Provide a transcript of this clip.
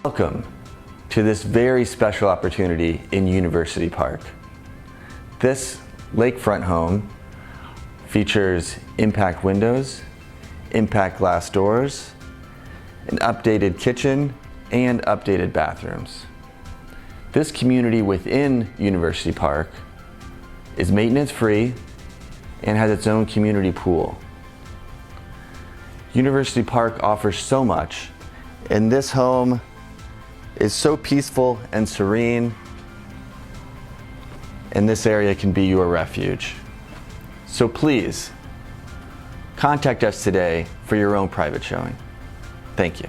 Welcome to this very special opportunity in University Park. This lakefront home features impact windows, impact glass doors, an updated kitchen, and updated bathrooms. This community within University Park is maintenance-free and has its own community pool. University Park offers so much, and this home is so peaceful and serene, and this area can be your refuge. So please, contact us today for your own private showing. Thank you.